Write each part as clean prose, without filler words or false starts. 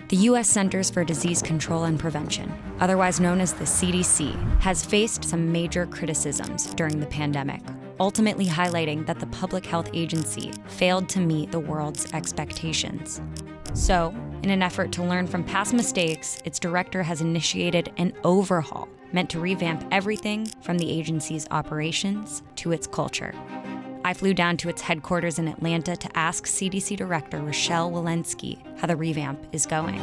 The U.S. Centers for Disease Control and Prevention, otherwise known as the CDC, has faced some major criticisms during the pandemic, ultimately highlighting that the public health agency failed to meet the world's expectations. So, in an effort to learn from past mistakes, its director has initiated an overhaul meant to revamp everything from the agency's operations to its culture. I flew down to its headquarters in Atlanta to ask CDC Director Rochelle Walensky how the revamp is going.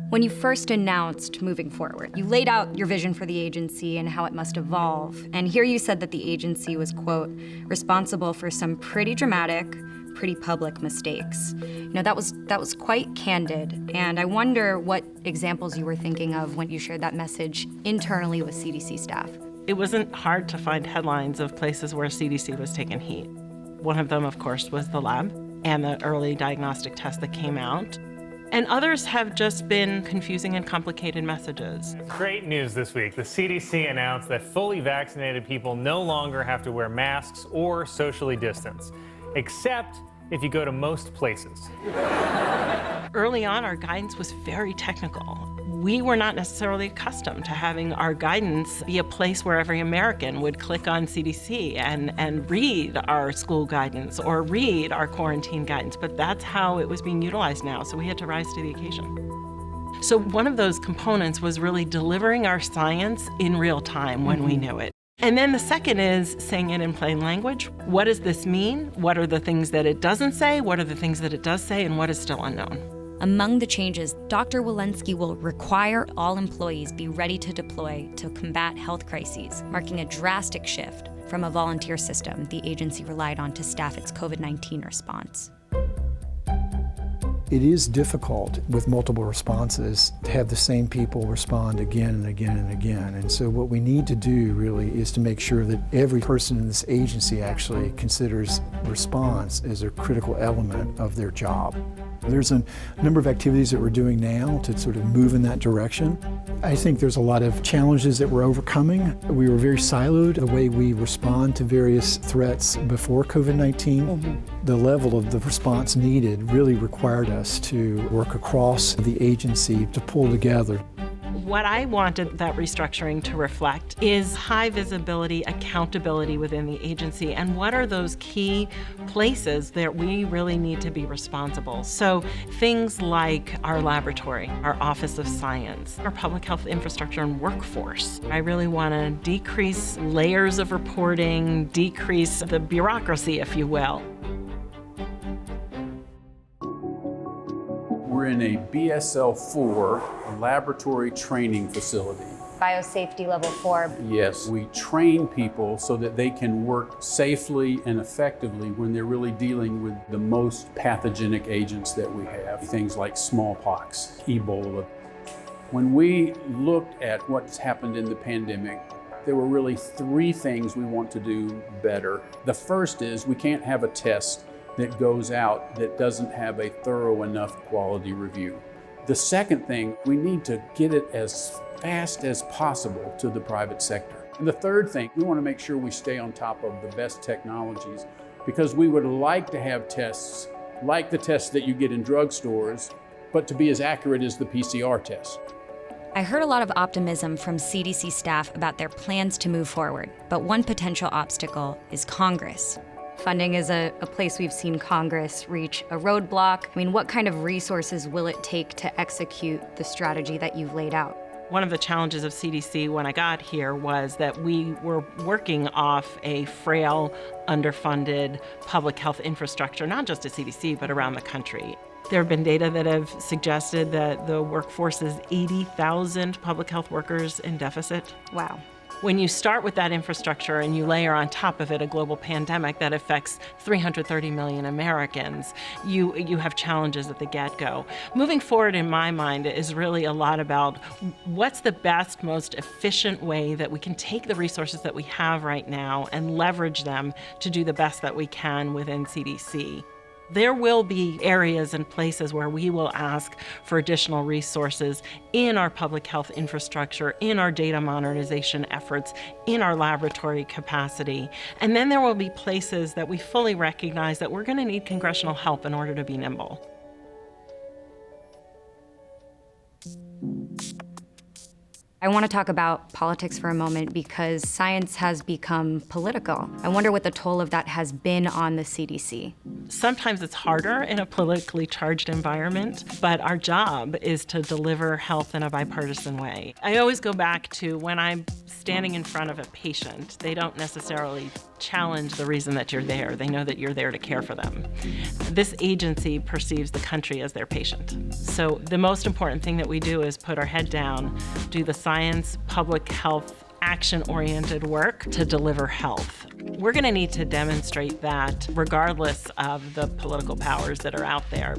When you first announced moving forward, you laid out your vision for the agency and how it must evolve. And here you said that the agency was, quote, responsible for some pretty dramatic, pretty public mistakes. You know, that was quite candid, and I wonder what examples you were thinking of when you shared that message internally with CDC staff. It wasn't hard to find headlines of places where CDC was taking heat. One of them, of course, was the lab and the early diagnostic test that came out. And others have just been confusing and complicated messages. Great news this week. The CDC announced that fully vaccinated people no longer have to wear masks or socially distance, except if you go to most places. Early on, our guidance was very technical. We were not necessarily accustomed to having our guidance be a place where every American would click on CDC and read our school guidance or read our quarantine guidance, but that's how it was being utilized now, so we had to rise to the occasion. So one of those components was really delivering our science in real time when we knew it. And then the second is saying it in plain language. What does this mean? What are the things that it doesn't say? What are the things that it does say? And what is still unknown? Among the changes, Dr. Walensky will require all employees be ready to deploy to combat health crises, marking a drastic shift from a volunteer system the agency relied on to staff its COVID-19 response. It is difficult with multiple responses to have the same people respond again and again and again. And so what we need to do really is to make sure that every person in this agency actually considers response as a critical element of their job. There's a number of activities that we're doing now to sort of move in that direction. I think there's a lot of challenges that we're overcoming. We were very siloed the way we respond to various threats before COVID-19. The level of the response needed really required us to work across the agency to pull together. What I wanted that restructuring to reflect is high visibility, accountability within the agency, and what are those key places that we really need to be responsible. So things like our laboratory, our Office of Science, our public health infrastructure and workforce. I really want to decrease layers of reporting, decrease the bureaucracy, if you will. We're in a BSL-4 laboratory training facility. Biosafety level 4. Yes, we train people so that they can work safely and effectively when they're really dealing with the most pathogenic agents that we have, things like smallpox, Ebola. When we looked at what's happened in the pandemic, there were really three things we want to do better. The first is we can't have a test that goes out that doesn't have a thorough enough quality review. The second thing, we need to get it as fast as possible to the private sector. And the third thing, we want to make sure we stay on top of the best technologies because we would like to have tests like the tests that you get in drugstores, but to be as accurate as the PCR test. I heard a lot of optimism from CDC staff about their plans to move forward, but one potential obstacle is Congress. Funding is a place we've seen Congress reach a roadblock. I mean, what kind of resources will it take to execute the strategy that you've laid out? One of the challenges of CDC when I got here was that we were working off a frail, underfunded public health infrastructure, not just at CDC, but around the country. There have been data that have suggested that the workforce is 80,000 public health workers in deficit. Wow. When you start with that infrastructure and you layer on top of it a global pandemic that affects 330 million Americans, you have challenges at the get-go. Moving forward, in my mind, is really a lot about what's the best, most efficient way that we can take the resources that we have right now and leverage them to do the best that we can within CDC. There will be areas and places where we will ask for additional resources in our public health infrastructure, in our data modernization efforts, in our laboratory capacity. And then there will be places that we fully recognize that we're going to need congressional help in order to be nimble. I want to talk about politics for a moment because science has become political. I wonder what the toll of that has been on the CDC. Sometimes it's harder in a politically charged environment, but our job is to deliver health in a bipartisan way. I always go back to when I'm standing in front of a patient, they don't necessarily challenge the reason that you're there. They know that you're there to care for them. This agency perceives the country as their patient. So the most important thing that we do is put our head down, do the science, public health, action-oriented work to deliver health. We're going to need to demonstrate that regardless of the political powers that are out there.